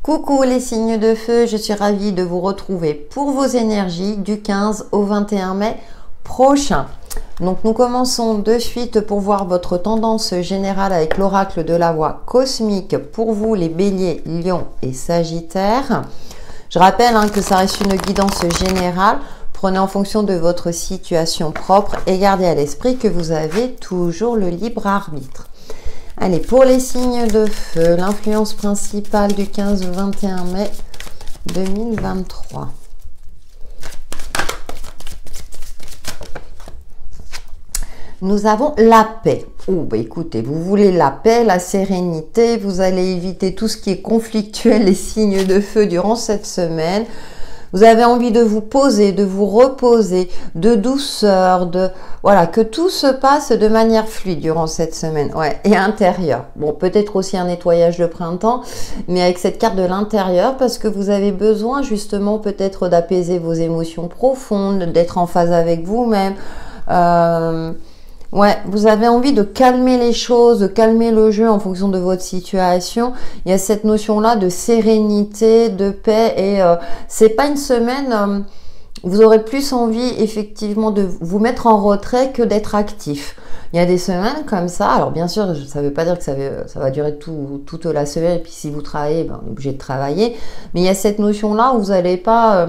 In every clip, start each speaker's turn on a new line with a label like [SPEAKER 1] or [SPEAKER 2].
[SPEAKER 1] Coucou les signes de feu, je suis ravie de vous retrouver pour vos énergies du 15 au 21 mai prochain. Donc nous commençons de suite pour voir votre tendance générale avec l'oracle de la voix cosmique pour vous les béliers, lions et sagittaires. Je rappelle que ça reste une guidance générale. Prenez en fonction de votre situation propre et gardez à l'esprit que vous avez toujours le libre arbitre. Allez, pour les signes de feu, l'influence principale du 15 au 21 mai 2023. Nous avons la paix. Oh, bah écoutez, vous voulez la paix, la sérénité, vous allez éviter tout ce qui est conflictuel, les signes de feu durant cette semaine. Vous avez envie de vous poser, de vous reposer, de douceur, voilà, que tout se passe de manière fluide durant cette semaine, ouais, et intérieur. Bon, peut-être aussi un nettoyage de printemps, mais avec cette carte de l'intérieur, parce que vous avez besoin justement peut-être d'apaiser vos émotions profondes, d'être en phase avec vous-même. Ouais, vous avez envie de calmer les choses, de calmer le jeu en fonction de votre situation. Il y a cette notion-là de sérénité, de paix et c'est pas une semaine, vous aurez plus envie effectivement de vous mettre en retrait que d'être actif. Il y a des semaines comme ça, alors bien sûr, ça ne veut pas dire que ça va durer toute la semaine et puis si vous travaillez, ben, on est obligé de travailler. Mais il y a cette notion-là où vous allez pas,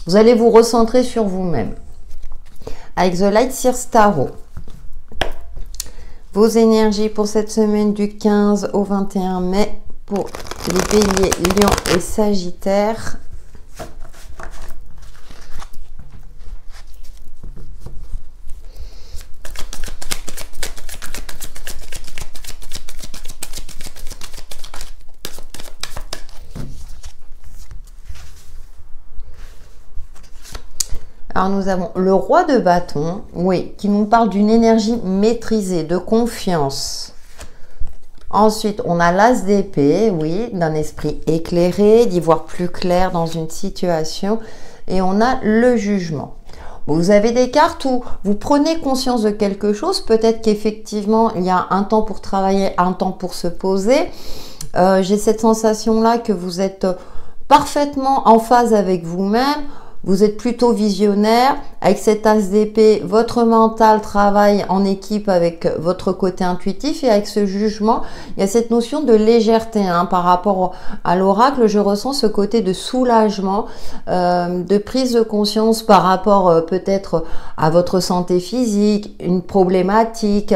[SPEAKER 1] vous allez vous recentrer sur vous-même. Avec The Light Seers Tarot. Vos énergies pour cette semaine du 15 au 21 mai pour les béliers, lions et sagittaires. Alors nous avons le roi de bâton, oui, qui nous parle d'une énergie maîtrisée, de confiance. Ensuite, on a l'as d'épée, oui, d'un esprit éclairé, d'y voir plus clair dans une situation. Et on a le jugement. Vous avez des cartes où vous prenez conscience de quelque chose. Peut-être qu'effectivement, il y a un temps pour travailler, un temps pour se poser. J'ai cette sensation-là que vous êtes parfaitement en phase avec vous-même. Vous êtes plutôt visionnaire. Avec cet as d'épée, votre mental travaille en équipe avec votre côté intuitif. Et avec ce jugement, il y a cette notion de légèreté. Par rapport à l'oracle, je ressens ce côté de soulagement, de prise de conscience par rapport peut-être à votre santé physique, une problématique.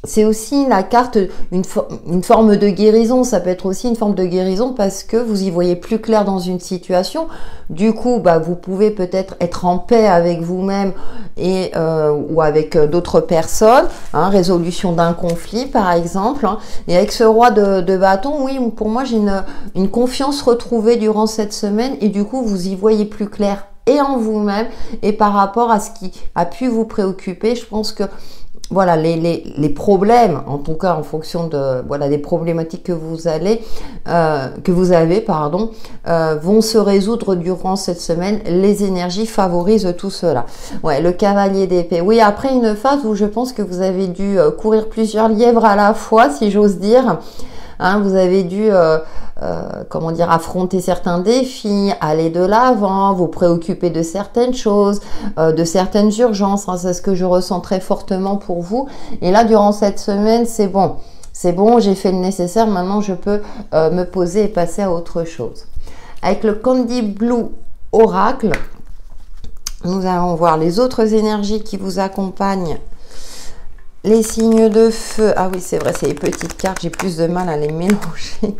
[SPEAKER 1] C'est aussi la carte, une forme de guérison. Ça peut être aussi une forme de guérison parce que vous y voyez plus clair dans une situation. Du coup, vous pouvez peut-être être en paix avec vous-même et ou avec d'autres personnes. Résolution d'un conflit, par exemple. Et avec ce roi de bâton, oui, pour moi, j'ai une confiance retrouvée durant cette semaine. Et du coup, vous y voyez plus clair et en vous-même et par rapport à ce qui a pu vous préoccuper. Je pense que voilà, les problèmes, en tout cas en fonction de des problématiques que vous avez, vont se résoudre durant cette semaine. Les énergies favorisent tout cela. Ouais, le cavalier d'épée. Oui, après une phase où je pense que vous avez dû courir plusieurs lièvres à la fois, si j'ose dire. Vous avez dû affronter certains défis, aller de l'avant, vous préoccuper de certaines choses, de certaines urgences. C'est ce que je ressens très fortement pour vous. Et là, durant cette semaine, c'est bon, j'ai fait le nécessaire. Maintenant, je peux me poser et passer à autre chose. Avec le Candy Blue Oracle, nous allons voir les autres énergies qui vous accompagnent. Les signes de feu, ah oui c'est vrai, c'est les petites cartes, j'ai plus de mal à les mélanger.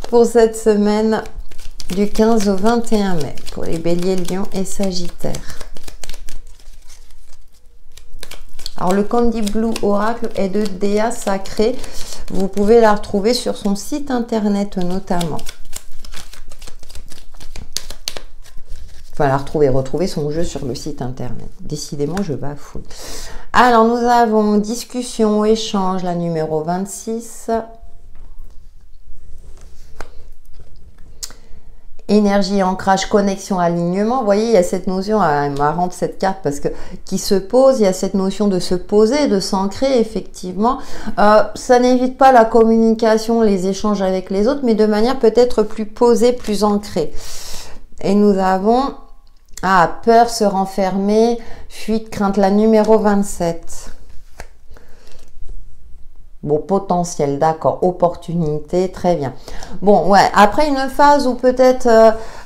[SPEAKER 1] Pour cette semaine du 15 au 21 mai, pour les béliers, lions et sagittaires. Alors le Candy Blue Oracle est de Déa Sacré, vous pouvez la retrouver sur son site internet notamment. La retrouver son jeu sur le site internet. Décidément, je bafouille. Alors, nous avons discussion, échange, la numéro 26. énergie, ancrage, connexion, alignement. Vous voyez, il y a cette notion, marrante cette carte parce que qui se pose, il y a cette notion de se poser, de s'ancrer, effectivement. Ça n'évite pas la communication, les échanges avec les autres, mais de manière peut-être plus posée, plus ancrée. Et nous avons, peur, se renfermer, fuite, crainte, la numéro 27. Bon, potentiel, d'accord. Opportunité, très bien. Bon, ouais, après une phase où peut-être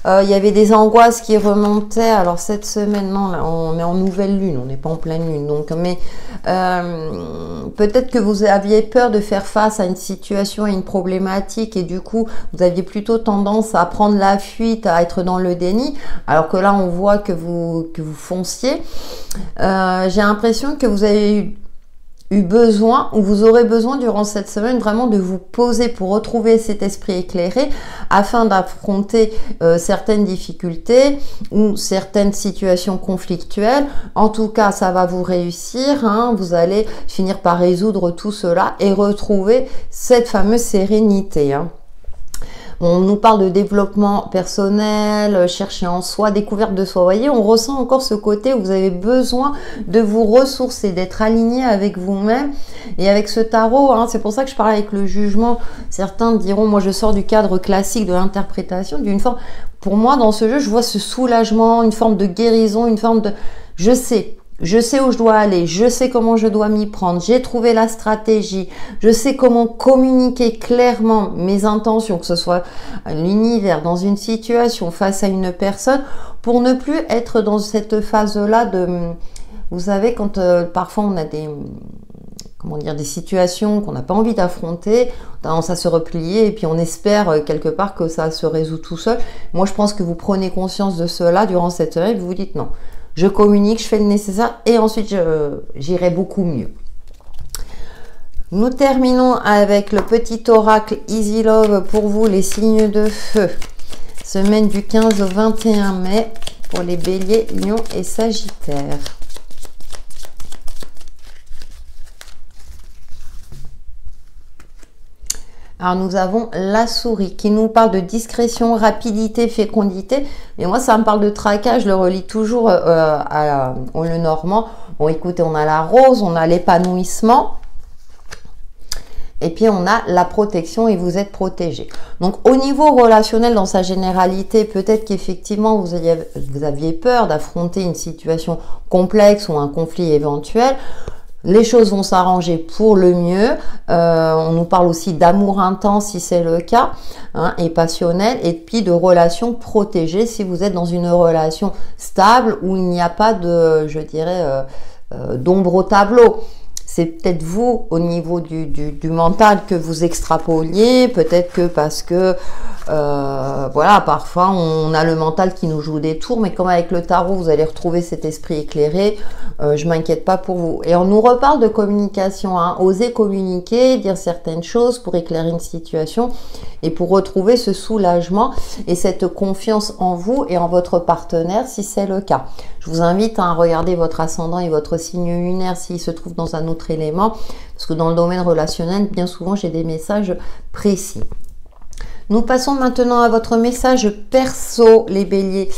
[SPEAKER 1] il y avait des angoisses qui remontaient. Alors cette semaine, non, là, on est en nouvelle lune, on n'est pas en pleine lune. Donc, mais peut-être que vous aviez peur de faire face à une situation, à une problématique, et du coup, vous aviez plutôt tendance à prendre la fuite, à être dans le déni. Alors que là, on voit que vous fonciez. J'ai l'impression que vous avez eu besoin, ou vous aurez besoin durant cette semaine vraiment de vous poser pour retrouver cet esprit éclairé afin d'affronter certaines difficultés ou certaines situations conflictuelles. En tout cas, ça va vous réussir, hein. Vous allez finir par résoudre tout cela et retrouver cette fameuse sérénité, hein. On nous parle de développement personnel, chercher en soi, découverte de soi. Vous voyez, on ressent encore ce côté où vous avez besoin de vous ressourcer, d'être aligné avec vous-même et avec ce tarot, hein. C'est pour ça que je parle avec le jugement. Certains diront, moi je sors du cadre classique de l'interprétation, d'une forme. Pour moi, dans ce jeu, je vois ce soulagement, une forme de guérison, une forme de... Je sais où je dois aller, je sais comment je dois m'y prendre, j'ai trouvé la stratégie, je sais comment communiquer clairement mes intentions, que ce soit à l'univers, dans une situation, face à une personne, pour ne plus être dans cette phase-là de... Vous savez, quand parfois on a des... Comment dire, des situations qu'on n'a pas envie d'affronter, on a tendance à se replier et puis on espère quelque part que ça se résout tout seul. Moi, je pense que vous prenez conscience de cela durant cette heure et vous vous dites non. Je communique, je fais le nécessaire et ensuite j'irai beaucoup mieux. Nous terminons avec le petit oracle Easy Love pour vous, les signes de feu. Semaine du 15 au 21 mai pour les béliers, lions et sagittaires. Alors nous avons la souris qui nous parle de discrétion, rapidité, fécondité. Et moi ça me parle de traquage, je le relis toujours au Lenormand. Bon écoutez, on a la rose, on a l'épanouissement. Et puis on a la protection et vous êtes protégé. Donc au niveau relationnel dans sa généralité, peut-être qu'effectivement vous aviez peur d'affronter une situation complexe ou un conflit éventuel. Les choses vont s'arranger pour le mieux. On nous parle aussi d'amour intense si c'est le cas, hein, et passionnel, et puis de relations protégées si vous êtes dans une relation stable où il n'y a pas de, je dirais, d'ombre au tableau. C'est peut-être vous, au niveau du mental, que vous extrapoliez, peut-être que parce que, voilà, parfois on a le mental qui nous joue des tours, mais comme avec le tarot, vous allez retrouver cet esprit éclairé, je m'inquiète pas pour vous. Et on nous reparle de communication, hein, oser communiquer, dire certaines choses pour éclairer une situation et pour retrouver ce soulagement et cette confiance en vous et en votre partenaire si c'est le cas. Je vous invite à regarder votre ascendant et votre signe lunaire s'il se trouve dans un autre élément, parce que dans le domaine relationnel, bien souvent, j'ai des messages précis. Nous passons maintenant à votre message perso, les béliers,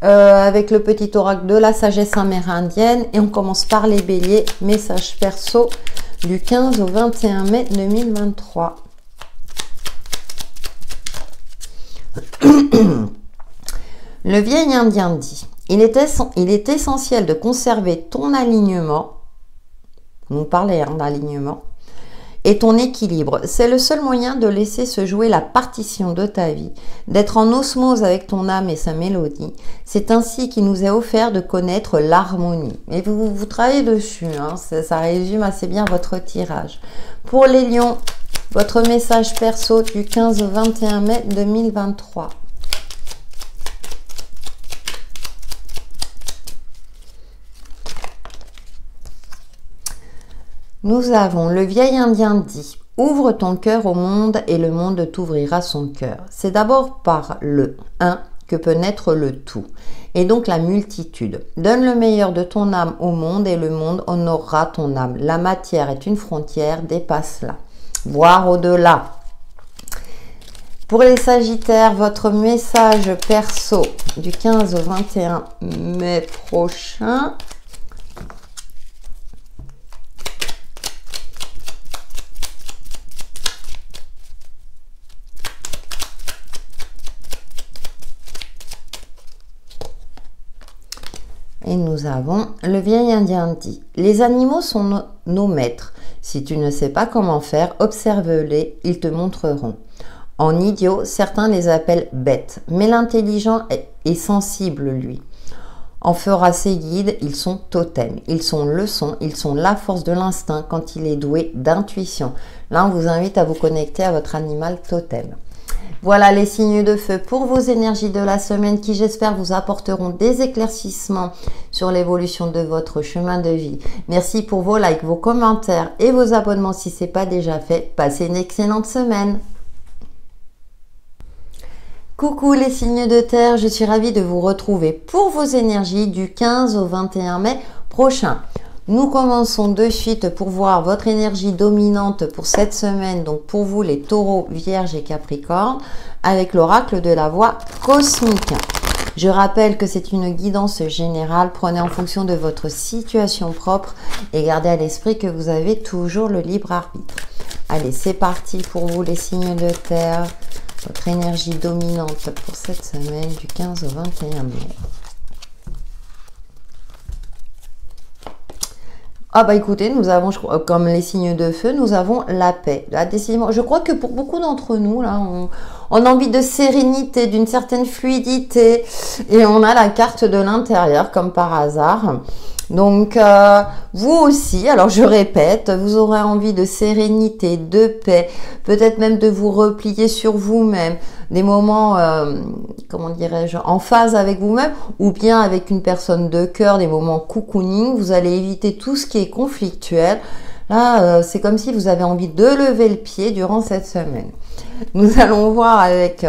[SPEAKER 1] avec le petit oracle de la sagesse amérindienne. Et on commence par les béliers, message perso du 15 au 21 mai 2023. Le vieil indien dit: il est essentiel de conserver ton alignement. Nous parlons d'alignement. Et ton équilibre. C'est le seul moyen de laisser se jouer la partition de ta vie, d'être en osmose avec ton âme et sa mélodie. C'est ainsi qu'il nous est offert de connaître l'harmonie. Et vous travaillez dessus, hein, ça résume assez bien votre tirage. Pour les lions, votre message perso du 15 au 21 mai 2023. Nous avons le vieil indien dit: ouvre ton cœur au monde et le monde t'ouvrira son cœur. C'est d'abord par le 1 que peut naître le tout, et donc la multitude. Donne le meilleur de ton âme au monde et le monde honorera ton âme. La matière est une frontière, dépasse-la. Voir au-delà. Pour les Sagittaires, votre message perso du 15 au 21 mai prochain. Et nous avons le vieil indien dit, les animaux sont nos maîtres. Si tu ne sais pas comment faire, observe-les, ils te montreront. En idiot, certains les appellent bêtes, mais l'intelligent est sensible, lui. En fera ses guides, ils sont totems, ils sont leçons, ils sont la force de l'instinct quand il est doué d'intuition. Là, on vous invite à vous connecter à votre animal totem. Voilà les signes de feu pour vos énergies de la semaine qui, j'espère, vous apporteront des éclaircissements sur l'évolution de votre chemin de vie. Merci pour vos likes, vos commentaires et vos abonnements si ce n'est pas déjà fait. Passez une excellente semaine. Coucou les signes de terre, je suis ravie de vous retrouver pour vos énergies du 15 au 21 mai prochain. Nous commençons de suite pour voir votre énergie dominante pour cette semaine, donc pour vous les taureaux, vierges et capricornes, avec l'oracle de la voix cosmique. Je rappelle que c'est une guidance générale, prenez en fonction de votre situation propre et gardez à l'esprit que vous avez toujours le libre arbitre. Allez, c'est parti pour vous les signes de terre, votre énergie dominante pour cette semaine du 15 au 21 mai. Ah bah écoutez, nous avons, comme les signes de feu, nous avons la paix. Là, décidément, je crois que pour beaucoup d'entre nous, là, on a envie de sérénité, d'une certaine fluidité. Et on a la carte de l'intérieur, comme par hasard. Donc, vous aussi, alors je répète, vous aurez envie de sérénité, de paix, peut-être même de vous replier sur vous-même, des moments, comment dirais-je, en phase avec vous-même, ou bien avec une personne de cœur, des moments cocooning. Vous allez éviter tout ce qui est conflictuel. Là, c'est comme si vous avez envie de lever le pied durant cette semaine. Nous allons voir avec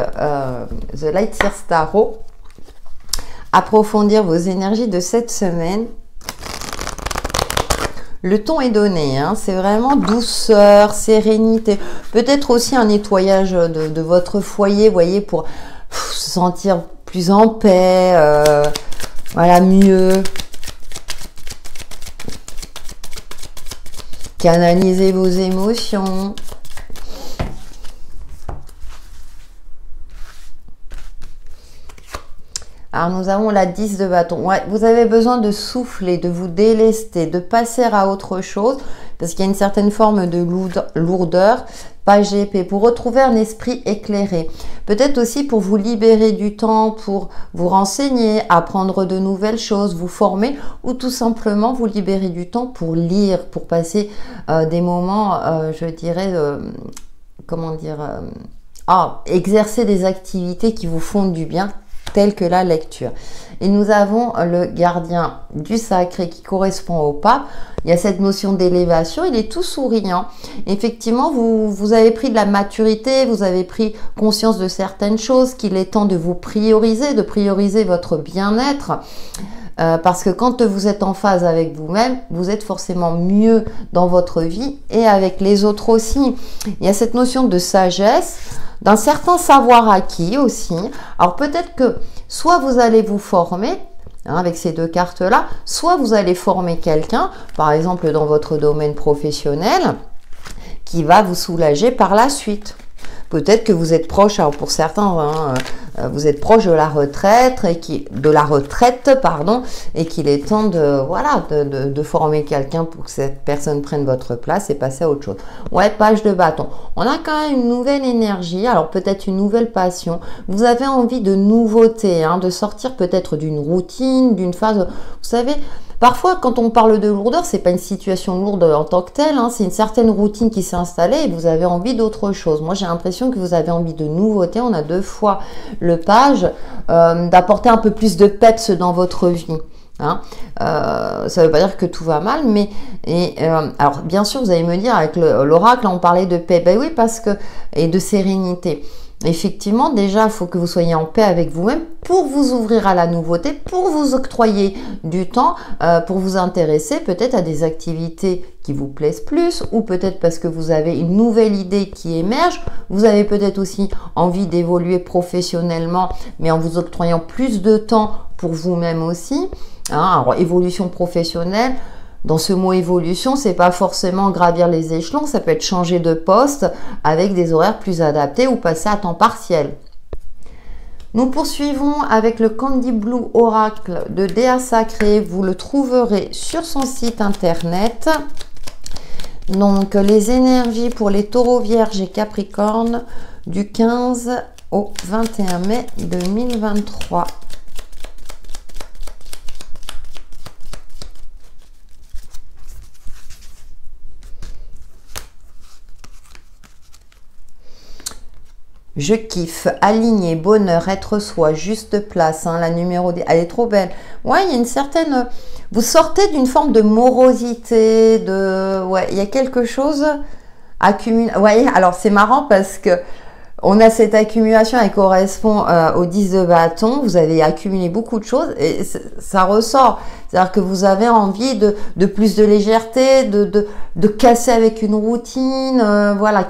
[SPEAKER 1] The Light Seer Tarot, approfondir vos énergies de cette semaine. Le ton est donné, hein, c'est vraiment douceur, sérénité, peut-être aussi un nettoyage de votre foyer, vous voyez, pour se sentir plus en paix, voilà, mieux. Canaliser vos émotions. Alors, nous avons la 10 de bâton. Ouais, vous avez besoin de souffler, de vous délester, de passer à autre chose, parce qu'il y a une certaine forme de lourdeur. Page épée, pour retrouver un esprit éclairé. Peut-être aussi pour vous libérer du temps, pour vous renseigner, apprendre de nouvelles choses, vous former, ou tout simplement vous libérer du temps pour lire, pour passer des moments, je dirais, comment dire, exercer des activités qui vous font du bien, telle que la lecture. Et nous avons le gardien du sacré qui correspond au pape. Il y a cette notion d'élévation, il est tout souriant. Effectivement, vous avez pris de la maturité, vous avez pris conscience de certaines choses, qu'il est temps de vous prioriser, de prioriser votre bien-être. Parce que quand vous êtes en phase avec vous-même, vous êtes forcément mieux dans votre vie et avec les autres aussi. Il y a cette notion de sagesse, d'un certain savoir acquis aussi. Alors peut-être que soit vous allez vous former, hein, avec ces deux cartes-là, soit vous allez former quelqu'un, par exemple dans votre domaine professionnel, qui va vous soulager par la suite. Peut-être que vous êtes proche, alors pour certains, hein, vous êtes proche de la retraite et qu'il est temps de, voilà, de former quelqu'un pour que cette personne prenne votre place et passer à autre chose. Ouais, page de bâton. On a quand même une nouvelle énergie, alors peut-être une nouvelle passion. Vous avez envie de nouveauté, hein, de sortir peut-être d'une routine, d'une phase, vous savez. Parfois, quand on parle de lourdeur, c'est pas une situation lourde en tant que telle, hein, c'est une certaine routine qui s'est installée et vous avez envie d'autre chose. Moi, j'ai l'impression que vous avez envie de nouveauté. On a deux fois le page, d'apporter un peu plus de peps dans votre vie. Hein. Ça veut pas dire que tout va mal, mais alors bien sûr, vous allez me dire avec l'oracle, on parlait de paix, ben oui, parce que et de sérénité. effectivement, déjà, il faut que vous soyez en paix avec vous-même pour vous ouvrir à la nouveauté, pour vous octroyer du temps, pour vous intéresser peut-être à des activités qui vous plaisent plus, ou peut-être parce que vous avez une nouvelle idée qui émerge. Vous avez peut-être aussi envie d'évoluer professionnellement, mais en vous octroyant plus de temps pour vous-même aussi. Hein, alors, évolution professionnelle. Dans ce mot évolution, c'est pas forcément gravir les échelons, ça peut être changer de poste avec des horaires plus adaptés ou passer à temps partiel. Nous poursuivons avec le Candy Blue Oracle de Déa Sacrée. Vous le trouverez sur son site internet. Donc, les énergies pour les taureaux, vierges et capricornes du 15 au 21 mai 2023. Je kiffe, aligner, bonheur, être soi, juste place, hein, la numéro 10, elle est trop belle. Ouais, il y a une certaine... Vous sortez d'une forme de morosité, ouais, il y a quelque chose accumulé. Vous voyez, alors c'est marrant parce que on a cette accumulation, elle correspond au 10 de bâton. Vous avez accumulé beaucoup de choses et ça ressort. C'est-à-dire que vous avez envie de plus de légèreté, de casser avec une routine, voilà,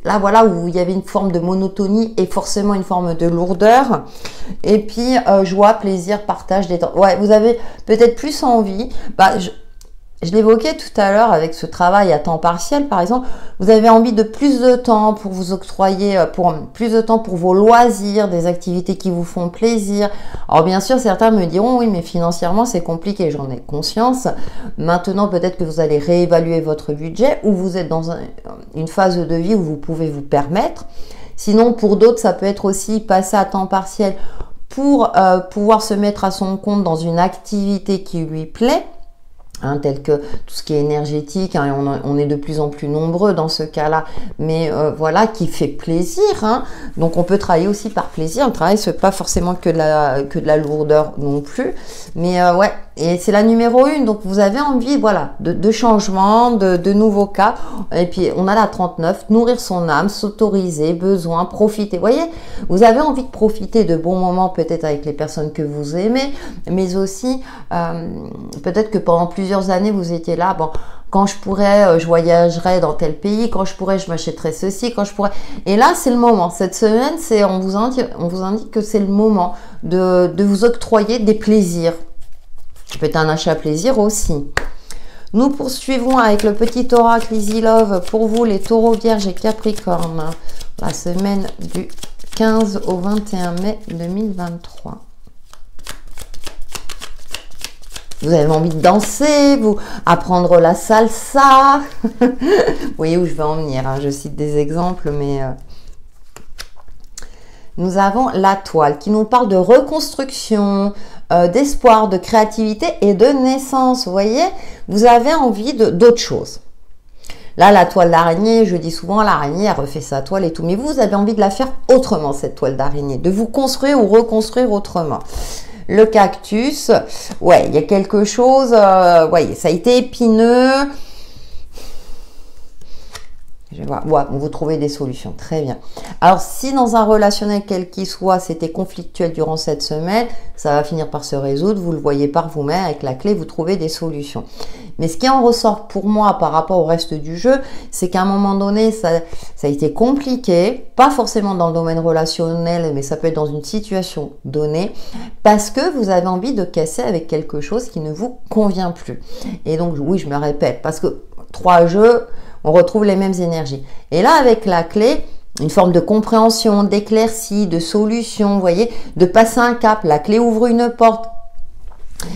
[SPEAKER 1] là, voilà, où il y avait une forme de monotonie et forcément une forme de lourdeur. Et puis, joie, plaisir, partage, détente. Ouais, vous avez peut-être plus envie. Je l'évoquais tout à l'heure avec ce travail à temps partiel, par exemple. Vous avez envie de plus de temps pour vous octroyer, plus de temps pour vos loisirs, des activités qui vous font plaisir. Alors, bien sûr, certains me diront, oui, mais financièrement, c'est compliqué, j'en ai conscience. Maintenant, peut-être que vous allez réévaluer votre budget ou vous êtes dans une phase de vie où vous pouvez vous permettre. Sinon, pour d'autres, ça peut être aussi passer à temps partiel pour pouvoir se mettre à son compte dans une activité qui lui plaît. Hein, tel que tout ce qui est énergétique, hein, on est de plus en plus nombreux dans ce cas-là, mais voilà, qui fait plaisir. Hein. Donc on peut travailler aussi par plaisir. Le travail, c'est pas forcément que de la lourdeur non plus, mais ouais. Et c'est la numéro 1, donc vous avez envie, voilà, de changement, de nouveaux cas. Et puis on a la 39, nourrir son âme, s'autoriser, besoin, profiter. Vous voyez, vous avez envie de profiter de bons moments, peut-être avec les personnes que vous aimez, mais aussi peut-être que pendant plusieurs années vous étiez là, bon, quand je pourrais, je voyagerais dans tel pays, quand je pourrais, je m'achèterais ceci, quand je pourrais. Et là, c'est le moment. Cette semaine, on vous indique que c'est le moment de vous octroyer des plaisirs. Ça peut être un achat plaisir aussi. Nous poursuivons avec le petit oracle Easy Love pour vous, les taureaux, vierges et capricornes. La semaine du 15 au 21 mai 2023. Vous avez envie de danser, vous apprendre la salsa. Vous voyez où je vais en venir, hein. Je cite des exemples, mais... Nous avons la toile qui nous parle de reconstruction, d'espoir, de créativité et de naissance. Vous voyez, vous avez envie d'autre chose. Là, la toile d'araignée, je dis souvent, l'araignée, elle refait sa toile et tout. Mais vous avez envie de la faire autrement, cette toile d'araignée. De vous construire ou reconstruire autrement. Le cactus, ouais, il y a quelque chose, voyez, ça a été épineux. Je vais voir. Ouais, vous trouvez des solutions. Très bien. Alors, si dans un relationnel quel qu'il soit, c'était conflictuel durant cette semaine, ça va finir par se résoudre. Vous le voyez par vous-même. Avec la clé, vous trouvez des solutions. Mais ce qui en ressort pour moi par rapport au reste du jeu, c'est qu'à un moment donné, ça a été compliqué. Pas forcément dans le domaine relationnel, mais ça peut être dans une situation donnée. Parce que vous avez envie de casser avec quelque chose qui ne vous convient plus. Et donc, oui, je me répète. Parce que 3 jeux... on retrouve les mêmes énergies. Et là, avec la clé, une forme de compréhension, d'éclaircie, de solution, vous voyez, de passer un cap. La clé ouvre une porte.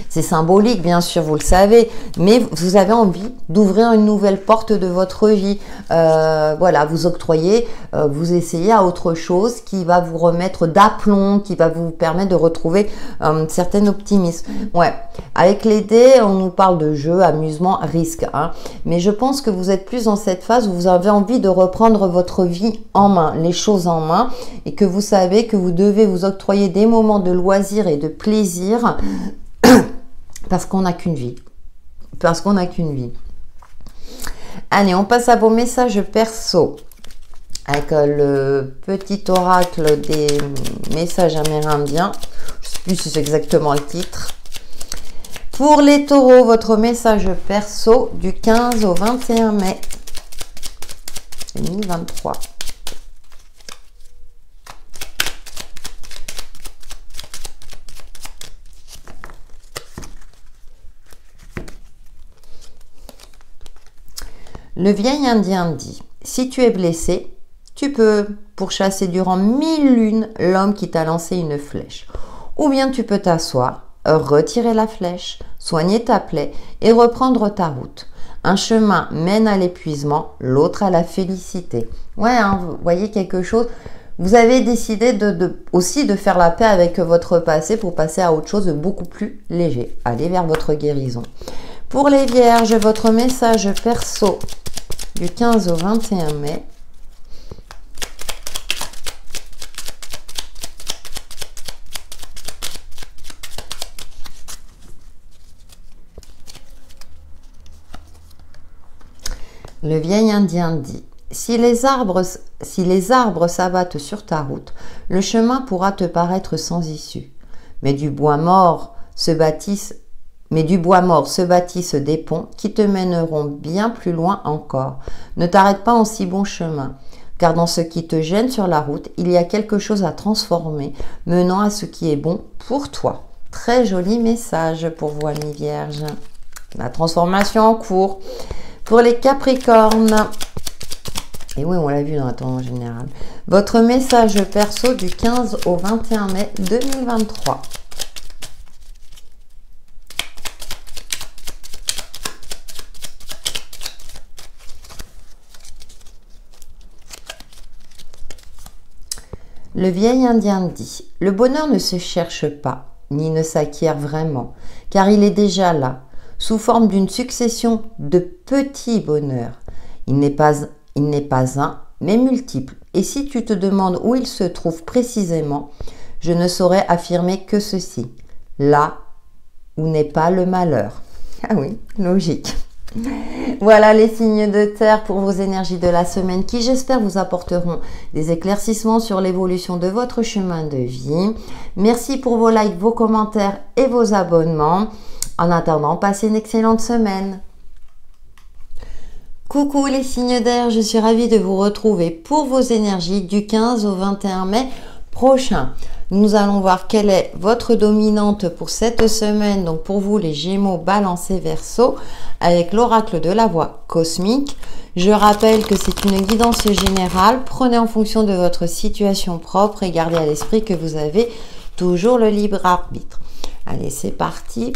[SPEAKER 1] C'est symbolique, bien sûr, vous le savez, mais vous avez envie d'ouvrir une nouvelle porte de votre vie. Voilà, vous octroyez, vous essayez à autre chose qui va vous remettre d'aplomb, qui va vous permettre de retrouver un certain optimisme. Ouais, avec les dés, on nous parle de jeu, amusement, risque. Hein, mais je pense que vous êtes plus dans cette phase où vous avez envie de reprendre votre vie en main, les choses en main, et que vous savez que vous devez vous octroyer des moments de loisir et de plaisir. Parce qu'on n'a qu'une vie. Parce qu'on n'a qu'une vie. Allez, on passe à vos messages perso. avec le petit oracle des messages amérindiens. Je ne sais plus si c'est exactement le titre. Pour les taureaux, votre message perso du 15 au 21 mai 2023. Le vieil indien dit, si tu es blessé, tu peux pourchasser durant 1000 lunes l'homme qui t'a lancé une flèche. Ou bien tu peux t'asseoir, retirer la flèche, soigner ta plaie et reprendre ta route. Un chemin mène à l'épuisement, l'autre à la félicité. Ouais, hein, vous voyez quelque chose. Vous avez décidé aussi de faire la paix avec votre passé pour passer à autre chose de beaucoup plus léger. Allez vers votre guérison. Pour les vierges, votre message perso du 15 au 21 mai. Le vieil indien dit, si les arbres s'abattent sur ta route, le chemin pourra te paraître sans issue. Mais du bois mort se bâtissent des ponts qui te mèneront bien plus loin encore. Ne t'arrête pas en si bon chemin, car dans ce qui te gêne sur la route, il y a quelque chose à transformer, menant à ce qui est bon pour toi. Très joli message pour vous, amis vierges. La transformation en cours. Pour les capricornes, et oui, on l'a vu dans la tendance générale, votre message perso du 15 au 21 mai 2023. Le vieil indien dit, le bonheur ne se cherche pas, ni ne s'acquiert vraiment, car il est déjà là, sous forme d'une succession de petits bonheurs. Il n'est pas un, mais multiple. Et si tu te demandes où il se trouve précisément, je ne saurais affirmer que ceci. Là où n'est pas le malheur. Ah oui, logique. Voilà les signes de terre pour vos énergies de la semaine qui, j'espère, vous apporteront des éclaircissements sur l'évolution de votre chemin de vie. Merci pour vos likes, vos commentaires et vos abonnements. En attendant, passez une excellente semaine. Coucou les signes d'air, je suis ravie de vous retrouver pour vos énergies du 15 au 21 mai prochain. Nous allons voir quelle est votre dominante pour cette semaine, donc pour vous les Gémeaux, Balance et Verseau, avec l'oracle de la voix cosmique. Je rappelle que c'est une guidance générale, prenez en fonction de votre situation propre et gardez à l'esprit que vous avez toujours le libre arbitre. Allez, c'est parti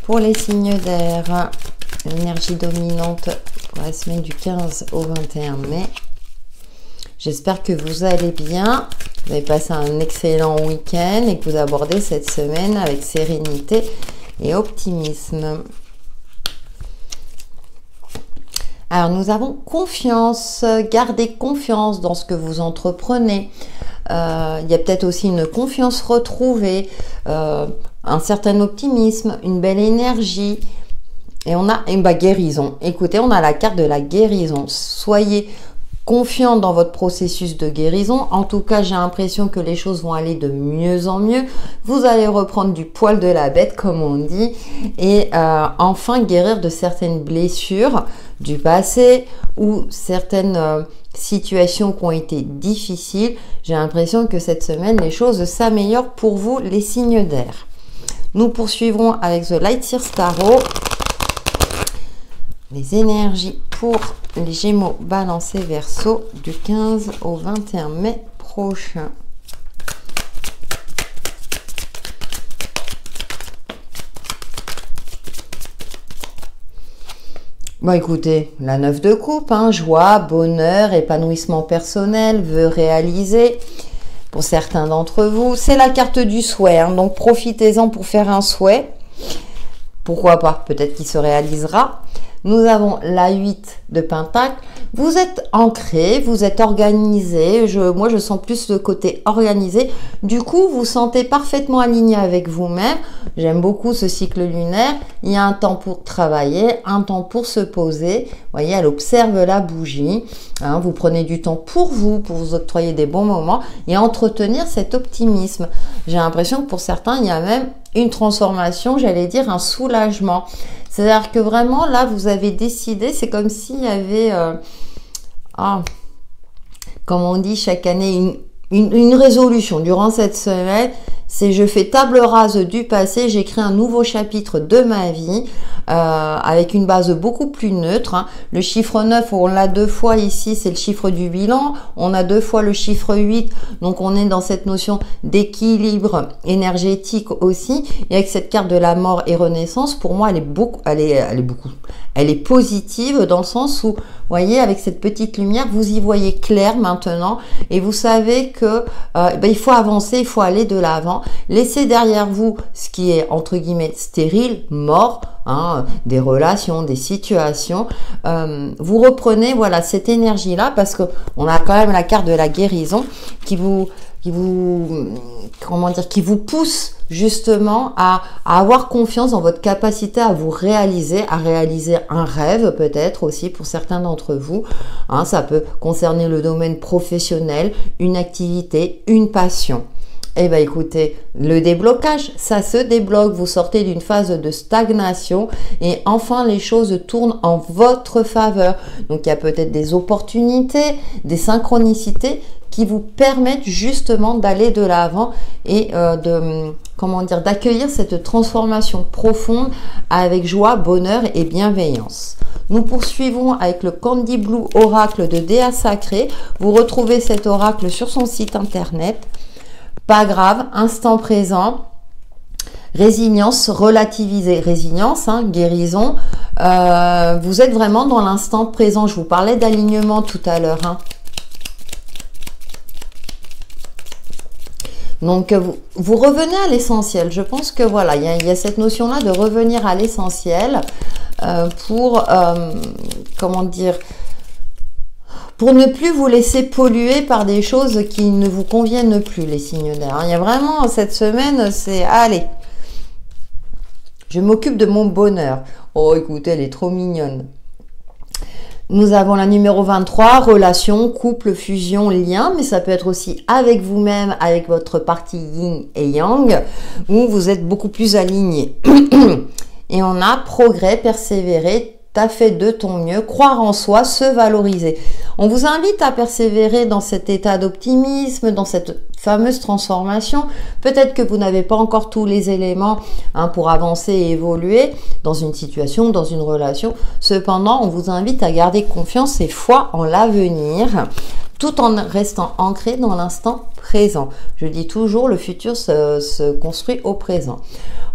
[SPEAKER 1] pour les signes d'air, l'énergie dominante pour la semaine du 15 au 21 mai. J'espère que vous allez bien, vous avez passé un excellent week-end et que vous abordez cette semaine avec sérénité et optimisme. Alors, nous avons confiance, gardez confiance dans ce que vous entreprenez. Il y a peut-être aussi une confiance retrouvée, un certain optimisme, une belle énergie. Et on a une guérison. Écoutez, on a la carte de la guérison. Soyez confiant dans votre processus de guérison. En tout cas, j'ai l'impression que les choses vont aller de mieux en mieux. Vous allez reprendre du poil de la bête, comme on dit, et enfin guérir de certaines blessures du passé ou certaines situations qui ont été difficiles. J'ai l'impression que cette semaine, les choses s'améliorent pour vous, les signes d'air. Nous poursuivrons avec The Light Seers Tarot. Les énergies pour les Gémeaux, Balance et Verseau du 15 au 21 mai prochain. Bon, écoutez, la 9 de coupe, hein, joie, bonheur, épanouissement personnel, vœux réalisés. Pour certains d'entre vous, c'est la carte du souhait, hein, donc profitez-en pour faire un souhait. Pourquoi pas, peut-être qu'il se réalisera. Nous avons la 8 de Pentacle. Vous êtes ancré, vous êtes organisé. Moi, je sens plus le côté organisé. Du coup, vous sentez parfaitement aligné avec vous-même. J'aime beaucoup ce cycle lunaire. Il y a un temps pour travailler, un temps pour se poser. Vous voyez, elle observe la bougie. Hein, vous prenez du temps pour vous octroyer des bons moments et entretenir cet optimisme. J'ai l'impression que pour certains, il y a même une transformation, j'allais dire un soulagement. C'est-à-dire que vraiment, là, vous avez décidé, c'est comme s'il y avait, comme on dit chaque année, une résolution durant cette semaine, c'est je fais table rase du passé, j'écris un nouveau chapitre de ma vie avec une base beaucoup plus neutre. Hein. Le chiffre 9, on l'a 2 fois ici, c'est le chiffre du bilan. On a 2 fois le chiffre 8, donc on est dans cette notion d'équilibre énergétique aussi. Et avec cette carte de la mort et renaissance, pour moi, elle est positive dans le sens où, vous voyez, avec cette petite lumière, vous y voyez clair maintenant et vous savez que il faut avancer, il faut aller de l'avant. Laissez derrière vous ce qui est entre guillemets stérile, mort, hein, des relations, des situations. Vous reprenez voilà cette énergie-là parce que on a quand même la carte de la guérison qui vous pousse justement à avoir confiance dans votre capacité à vous réaliser, à réaliser un rêve peut-être aussi pour certains d'entre vous. Hein, ça peut concerner le domaine professionnel, une activité, une passion. Eh bien, écoutez, le déblocage, ça se débloque. Vous sortez d'une phase de stagnation et enfin, les choses tournent en votre faveur. Donc, il y a peut-être des opportunités, des synchronicités qui vous permettent justement d'aller de l'avant et d'accueillir cette transformation profonde avec joie, bonheur et bienveillance. Nous poursuivons avec le Candy Blue Oracle de Déa Sacré. Vous retrouvez cet oracle sur son site internet. Pas grave, instant présent, résilience, relativiser, résilience, hein, guérison. Vous êtes vraiment dans l'instant présent. Je vous parlais d'alignement tout à l'heure. Hein. Donc, vous revenez à l'essentiel. Je pense que voilà, il y a cette notion-là de revenir à l'essentiel pour ne plus vous laisser polluer par des choses qui ne vous conviennent plus, les signes d'air. Il y a vraiment, cette semaine, c'est, allez, je m'occupe de mon bonheur. Oh, écoutez, elle est trop mignonne. Nous avons la numéro 23, relation, couple, fusion, lien, mais ça peut être aussi avec vous-même, avec votre partie yin et yang, où vous êtes beaucoup plus aligné. Et on a progrès, persévérer, t'as fait de ton mieux, croire en soi, se valoriser. On vous invite à persévérer dans cet état d'optimisme, dans cette fameuse transformation. Peut-être que vous n'avez pas encore tous les éléments pour avancer et évoluer dans une situation, dans une relation. Cependant, on vous invite à garder confiance et foi en l'avenir, tout en restant ancré dans l'instant présent. Je dis toujours, le futur se construit au présent.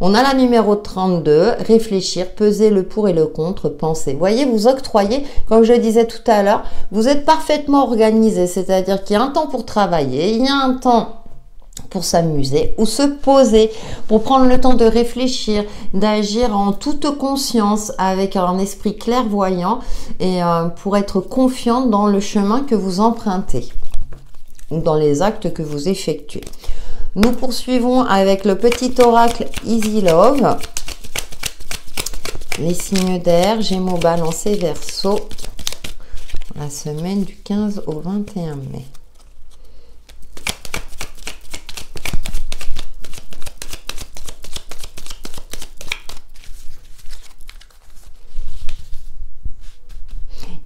[SPEAKER 1] On a la numéro 32, réfléchir, peser le pour et le contre, penser. Vous voyez, vous octroyez, comme je disais tout à l'heure, vous êtes parfaitement organisé, c'est-à-dire qu'il y a un temps pour travailler, il y a un temps pour s'amuser ou se poser, pour prendre le temps de réfléchir, d'agir en toute conscience avec un esprit clairvoyant et pour être confiant dans le chemin que vous empruntez ou dans les actes que vous effectuez. Nous poursuivons avec le petit oracle Easy Love. Les signes d'air, Gémeaux, Balance et Verseau. La semaine du 15 au 21 mai.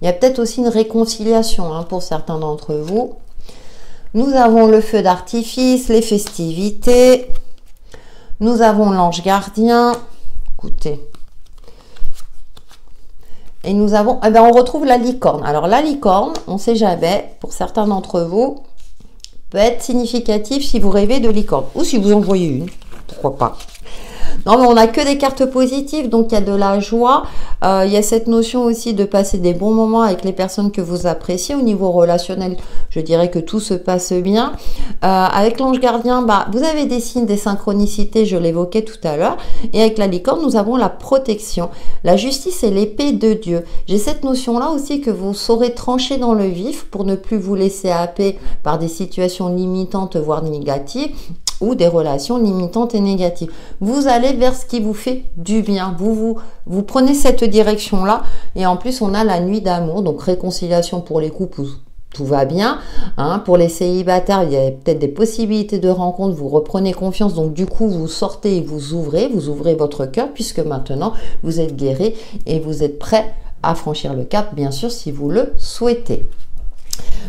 [SPEAKER 1] Il y a peut-être aussi une réconciliation pour certains d'entre vous. Nous avons le feu d'artifice, les festivités. Nous avons l'ange gardien. Écoutez. Et nous avons, on retrouve la licorne. Alors la licorne, on ne sait jamais, pour certains d'entre vous, peut être significatif si vous rêvez de licorne. Ou si vous en voyez une, pourquoi pas. Non, mais on n'a que des cartes positives, donc il y a de la joie. Il y a cette notion aussi de passer des bons moments avec les personnes que vous appréciez. Au niveau relationnel, je dirais que tout se passe bien. Avec l'ange gardien, bah, vous avez des signes, des synchronicités, je l'évoquais tout à l'heure. Et avec la licorne, nous avons la protection, la justice et l'épée de Dieu. J'ai cette notion-là aussi que vous saurez trancher dans le vif pour ne plus vous laisser happer par des situations limitantes, voire négatives, ou des relations limitantes et négatives. Vous allez vers ce qui vous fait du bien. Vous prenez cette direction-là. Et en plus, on a la nuit d'amour, donc réconciliation pour les couples où tout va bien. Hein. Pour les célibataires, il y a peut-être des possibilités de rencontre. Vous reprenez confiance. Donc, du coup, vous sortez et vous ouvrez votre cœur puisque maintenant, vous êtes guéri et vous êtes prêt à franchir le cap, bien sûr, si vous le souhaitez.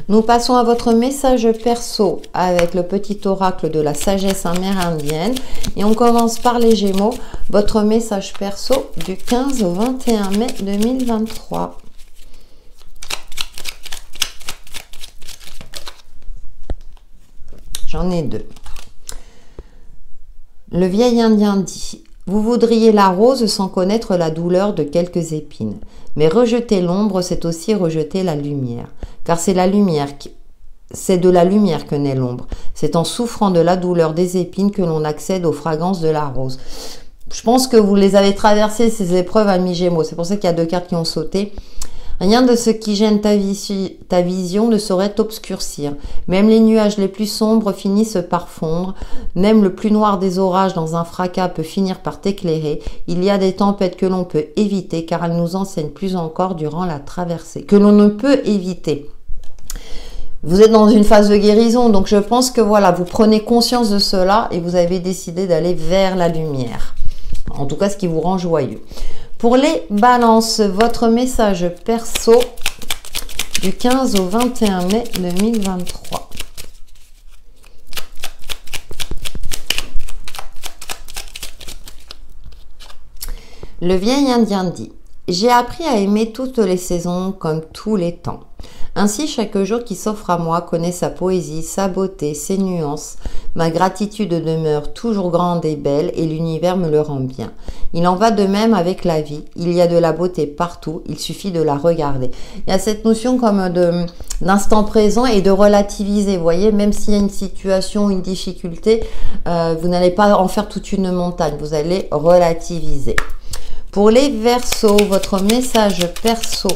[SPEAKER 1] Nous passons à votre message perso avec le petit oracle de la sagesse amérindienne. Et on commence par les Gémeaux. Votre message perso du 15 au 21 mai 2023. J'en ai deux. Le vieil Indien dit: vous voudriez la rose sans connaître la douleur de quelques épines. Mais rejeter l'ombre, c'est aussi rejeter la lumière. Car c'est de la lumière que naît l'ombre. C'est en souffrant de la douleur des épines que l'on accède aux fragrances de la rose. Je pense que vous les avez traversées, ces épreuves, amis Gémeaux. C'est pour ça qu'il y a deux cartes qui ont sauté. Rien de ce qui gêne ta vision ne saurait t'obscurcir. Même les nuages les plus sombres finissent par fondre. Même le plus noir des orages dans un fracas peut finir par t'éclairer. Il y a des tempêtes que l'on peut éviter car elles nous enseignent plus encore durant la traversée. Que l'on ne peut éviter. Vous êtes dans une phase de guérison, donc je pense que voilà, vous prenez conscience de cela et vous avez décidé d'aller vers la lumière. En tout cas, ce qui vous rend joyeux. Pour les balances, votre message perso du 15 au 21 mai 2023. Le vieil Indien dit: j'ai appris à aimer toutes les saisons comme tous les temps. Ainsi, chaque jour qui s'offre à moi connaît sa poésie, sa beauté, ses nuances. Ma gratitude demeure toujours grande et belle et l'univers me le rend bien. Il en va de même avec la vie. Il y a de la beauté partout, il suffit de la regarder. Il y a cette notion comme d'instant présent et de relativiser. Vous voyez, même s'il y a une situation, une difficulté, vous n'allez pas en faire toute une montagne. Vous allez relativiser. Pour les Verseaux, votre message perso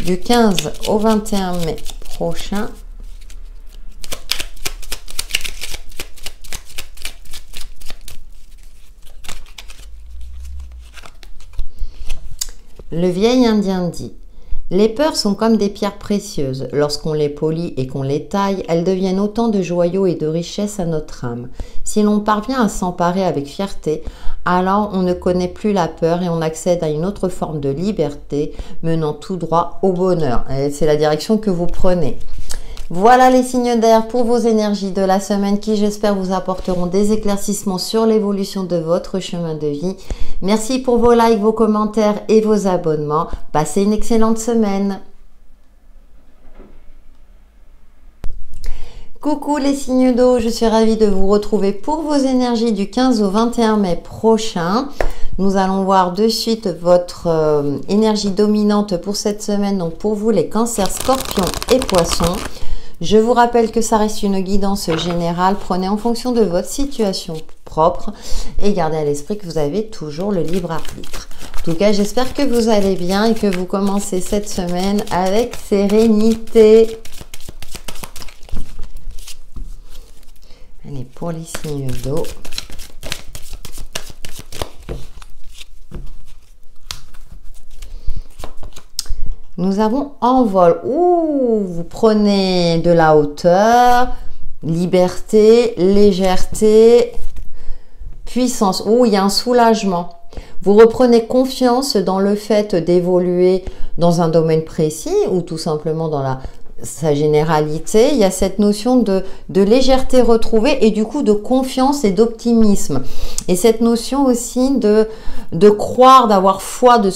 [SPEAKER 1] du 15 au 21 mai prochain. Le vieil Indien dit: les peurs sont comme des pierres précieuses. Lorsqu'on les polit et qu'on les taille, elles deviennent autant de joyaux et de richesses à notre âme. Si l'on parvient à s'emparer avec fierté, alors on ne connaît plus la peur et on accède à une autre forme de liberté menant tout droit au bonheur. C'est la direction que vous prenez. Voilà les signes d'air pour vos énergies de la semaine qui, j'espère, vous apporteront des éclaircissements sur l'évolution de votre chemin de vie. Merci pour vos likes, vos commentaires et vos abonnements. Passez une excellente semaine. Coucou les signes d'eau, je suis ravie de vous retrouver pour vos énergies du 15 au 21 mai prochain. Nous allons voir de suite votre énergie dominante pour cette semaine. Donc pour vous les cancers, scorpions et poissons. Je vous rappelle que ça reste une guidance générale. Prenez en fonction de votre situation propre et gardez à l'esprit que vous avez toujours le libre arbitre. En tout cas, j'espère que vous allez bien et que vous commencez cette semaine avec sérénité. Allez, pour les signes d'eau. Nous avons envol. Ouh, vous prenez de la hauteur, liberté, légèreté, puissance. Ouh, il y a un soulagement. Vous reprenez confiance dans le fait d'évoluer dans un domaine précis ou tout simplement dans sa généralité. Il y a cette notion de légèreté retrouvée et du coup de confiance et d'optimisme. Et cette notion aussi de croire, d'avoir foi de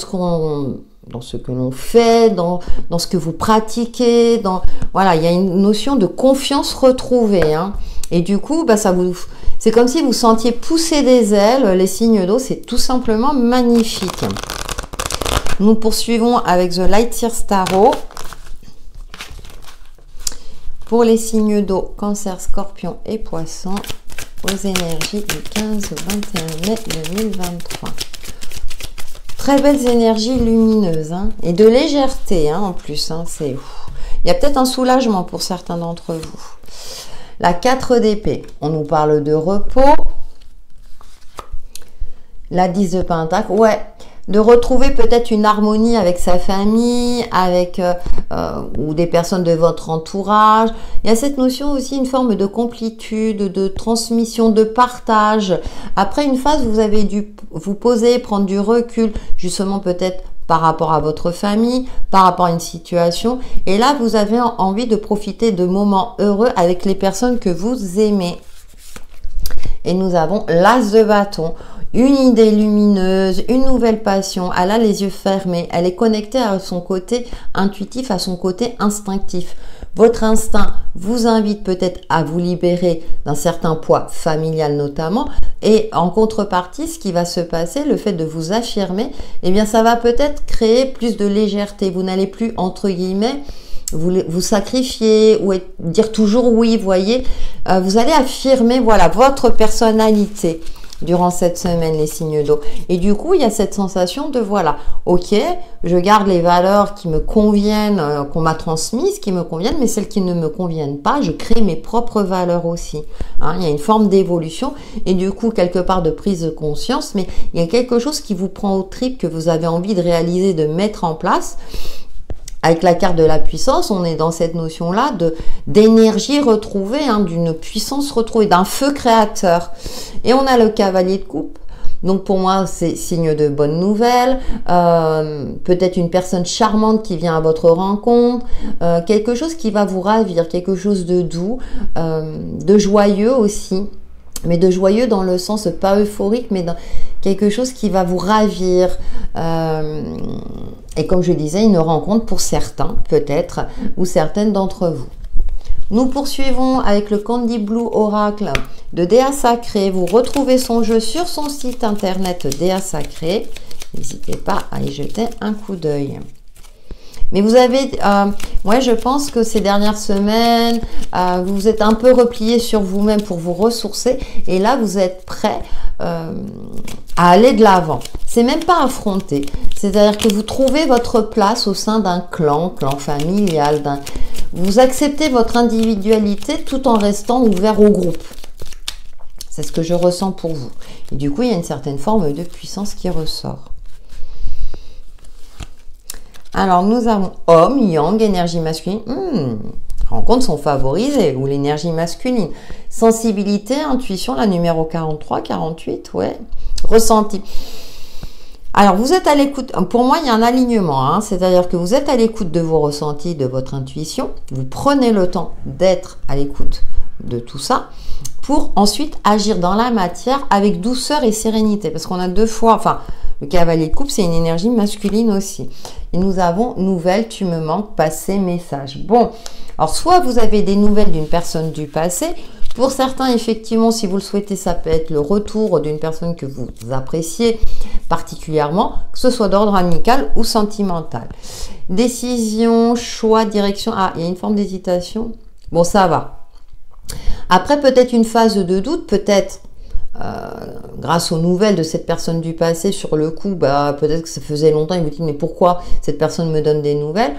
[SPEAKER 1] dans ce que l'on fait, dans ce que vous pratiquez. Voilà, il y a une notion de confiance retrouvée. Hein. Et du coup, ça C'est comme si vous sentiez pousser des ailes, les signes d'eau, c'est tout simplement magnifique. Nous poursuivons avec The Light Seers Tarot. Pour les signes d'eau, Cancer, Scorpion et Poisson, aux énergies du 15 au 21 mai 2023. Très belles énergies lumineuses, hein, et de légèreté, hein, en plus. Hein, il y a peut-être un soulagement pour certains d'entre vous. La 4 d'épée, on nous parle de repos. La 10 de Pentacle, ouais, de retrouver peut-être une harmonie avec sa famille, avec ou des personnes de votre entourage. Il y a cette notion aussi, une forme de complétude, de transmission, de partage. Après une phase, vous avez dû vous poser, prendre du recul, justement peut-être par rapport à votre famille, par rapport à une situation. Et là, vous avez envie de profiter de moments heureux avec les personnes que vous aimez. Et nous avons l'As de bâton. Une idée lumineuse, une nouvelle passion. Elle a les yeux fermés. Elle est connectée à son côté intuitif, à son côté instinctif. Votre instinct vous invite peut-être à vous libérer d'un certain poids familial notamment. Et en contrepartie, ce qui va se passer, le fait de vous affirmer, eh bien ça va peut-être créer plus de légèreté. Vous n'allez plus, entre guillemets, vous sacrifier ou dire toujours oui, voyez. Vous allez affirmer, voilà, votre personnalité durant cette semaine, les signes d'eau. Et du coup, il y a cette sensation de, voilà, ok, je garde les valeurs qui me conviennent, qu'on m'a transmises, qui me conviennent, mais celles qui ne me conviennent pas, je crée mes propres valeurs aussi. Hein, il y a une forme d'évolution et du coup, quelque part de prise de conscience, mais il y a quelque chose qui vous prend aux tripes, que vous avez envie de réaliser, de mettre en place. Avec la carte de la puissance, on est dans cette notion-là d'énergie retrouvée, hein, d'une puissance retrouvée, d'un feu créateur. Et on a le cavalier de coupe. Donc pour moi, c'est signe de bonne nouvelle. Peut-être une personne charmante qui vient à votre rencontre. Quelque chose qui va vous ravir, quelque chose de doux, de joyeux aussi. Mais de joyeux dans le sens pas euphorique, mais dans quelque chose qui va vous ravir. Et comme je disais, une rencontre pour certains, peut-être, ou certaines d'entre vous. Nous poursuivons avec le Candy Blue Oracle de Déa Sacré. Vous retrouvez son jeu sur son site internet Déa Sacré. N'hésitez pas à y jeter un coup d'œil. Mais vous avez, ouais, je pense que ces dernières semaines, vous êtes un peu replié sur vous-même pour vous ressourcer. Et là, vous êtes prêt à aller de l'avant. C'est même pas affronter. C'est-à-dire que vous trouvez votre place au sein d'un clan familial. Vous acceptez votre individualité tout en restant ouvert au groupe. C'est ce que je ressens pour vous. Et du coup, il y a une certaine forme de puissance qui ressort. Alors, nous avons homme, yang, énergie masculine. Rencontres sont favorisées, ou l'énergie masculine. Sensibilité, intuition, la numéro 43, 48, ouais. Ressenti. Alors, vous êtes à l'écoute. Pour moi, il y a un alignement. Hein, c'est-à-dire que vous êtes à l'écoute de vos ressentis, de votre intuition. Vous prenez le temps d'être à l'écoute de tout ça pour ensuite agir dans la matière avec douceur et sérénité. Parce qu'on a deux fois... Enfin, le cavalier de coupe, c'est une énergie masculine aussi. Et nous avons nouvelle, tu me manques, passé, message. Bon, alors soit vous avez des nouvelles d'une personne du passé. Pour certains, effectivement, si vous le souhaitez, ça peut être le retour d'une personne que vous appréciez particulièrement, que ce soit d'ordre amical ou sentimental. Décision, choix, direction. Ah, il y a une forme d'hésitation. Bon, ça va. Après, peut-être une phase de doute, peut-être grâce aux nouvelles de cette personne du passé, sur le coup, peut-être que ça faisait longtemps, et vous dites, mais pourquoi cette personne me donne des nouvelles?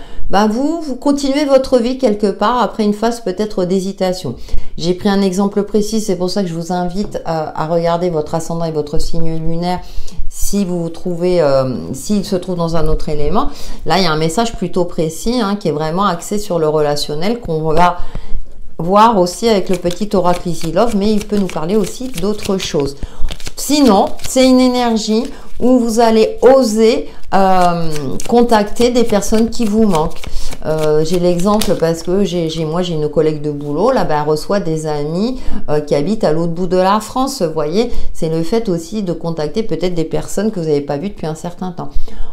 [SPEAKER 1] Vous continuez votre vie quelque part après une phase peut-être d'hésitation. J'ai pris un exemple précis, c'est pour ça que je vous invite à regarder votre ascendant et votre signe lunaire si vous trouvez, s'il se trouve dans un autre élément. Là, il y a un message plutôt précis, hein, qui est vraiment axé sur le relationnel, qu'on va voir aussi avec le petit oracle Easy Love, mais il peut nous parler aussi d'autres choses. Sinon, c'est une énergie où vous allez oser contacter des personnes qui vous manquent. J'ai l'exemple parce que moi j'ai une collègue de boulot, là, elle reçoit des amis qui habitent à l'autre bout de la France. Vous voyez, c'est le fait aussi de contacter peut-être des personnes que vous n'avez pas vues depuis un certain temps.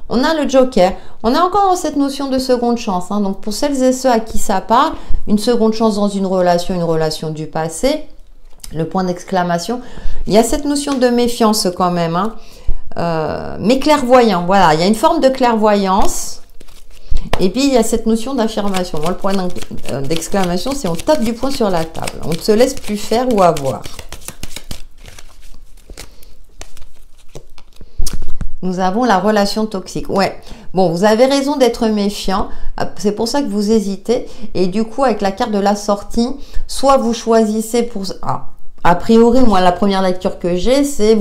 [SPEAKER 1] On a le Joker. On est encore dans cette notion de seconde chance. Hein. Donc pour celles et ceux à qui ça parle, une seconde chance dans une relation du passé. le point d'exclamation. Il y a cette notion de méfiance quand même, hein. Mais clairvoyant, voilà, il y a une forme de clairvoyance. Et puis, il y a cette notion d'affirmation. Moi, le point d'exclamation, c'est on tape du poing sur la table. On ne se laisse plus faire ou avoir. Nous avons la relation toxique. Ouais, bon, vous avez raison d'être méfiant. C'est pour ça que vous hésitez. Et du coup, avec la carte de la sortie, soit vous choisissez pour... a priori, moi, la première lecture que j'ai, c'est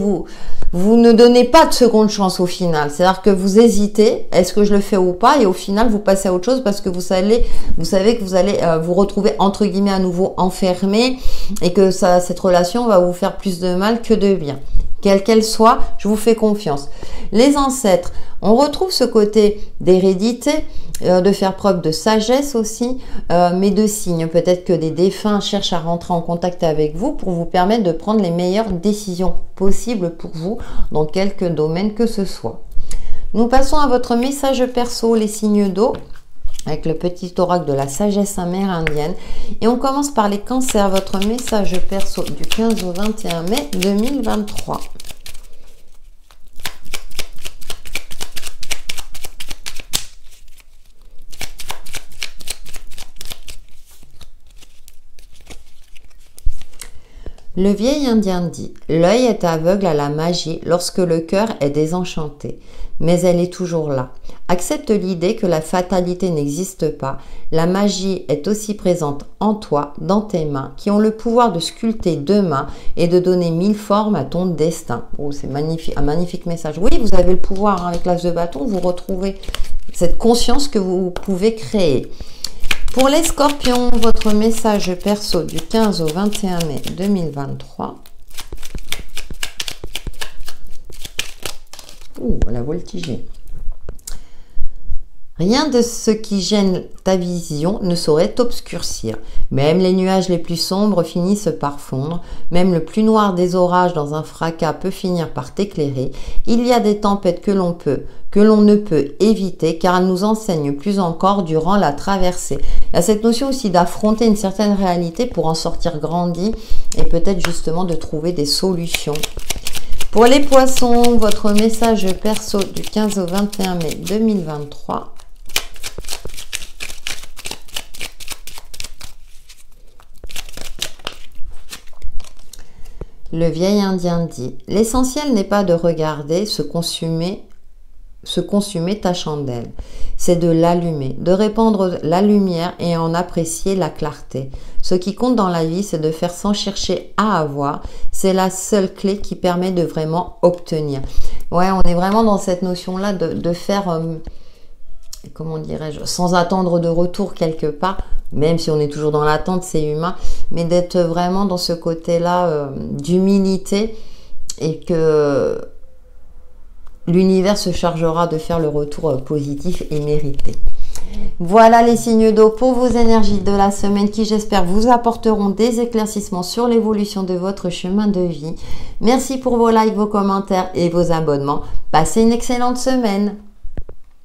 [SPEAKER 1] vous ne donnez pas de seconde chance au final. C'est-à-dire que vous hésitez, est-ce que je le fais ou pas? Et au final, vous passez à autre chose parce que vous savez que vous allez vous retrouver, entre guillemets, à nouveau enfermé et que cette relation va vous faire plus de mal que de bien. Quelle qu'elle soit, je vous fais confiance. Les ancêtres, on retrouve ce côté d'hérédité, de faire preuve de sagesse aussi, mais de signes. Peut-être que des défunts cherchent à rentrer en contact avec vous pour vous permettre de prendre les meilleures décisions possibles pour vous dans quelque domaine que ce soit. Nous passons à votre message perso, les signes d'eau, avec le petit oracle de la sagesse amérindienne. Et on commence par les cancers, votre message perso du 15 au 21 mai 2023. Le vieil indien dit « L'œil est aveugle à la magie lorsque le cœur est désenchanté, mais elle est toujours là. Accepte l'idée que la fatalité n'existe pas. La magie est aussi présente en toi, dans tes mains, qui ont le pouvoir de sculpter demain et de donner 1000 formes à ton destin. » Oh, c'est magnifique, un magnifique message. Oui, vous avez le pouvoir, hein, avec l'as de bâton, vous retrouvez cette conscience que vous pouvez créer. Pour les scorpions, votre message perso du 15 au 21 mai 2023. Ouh, la voltigée. Rien de ce qui gêne ta vision ne saurait t'obscurcir. Même les nuages les plus sombres finissent par fondre. Même le plus noir des orages dans un fracas peut finir par t'éclairer. Il y a des tempêtes que l'on ne peut éviter car elles nous enseignent plus encore durant la traversée. Il y a cette notion aussi d'affronter une certaine réalité pour en sortir grandi et peut-être justement de trouver des solutions. Pour les poissons, votre message perso du 15 au 21 mai 2023. Le vieil indien dit « L'essentiel n'est pas de regarder se consumer ta chandelle, c'est de l'allumer, de répandre la lumière et en apprécier la clarté. Ce qui compte dans la vie, c'est de faire sans chercher à avoir. C'est la seule clé qui permet de vraiment obtenir. » Ouais, on est vraiment dans cette notion-là de faire, comment dirais-je, sans attendre de retour quelque part, même si on est toujours dans l'attente, c'est humain, mais d'être vraiment dans ce côté-là d'humilité et que l'univers se chargera de faire le retour positif et mérité. Voilà les signes d'eau pour vos énergies de la semaine qui, j'espère, vous apporteront des éclaircissements sur l'évolution de votre chemin de vie. Merci pour vos likes, vos commentaires et vos abonnements. Passez une excellente semaine.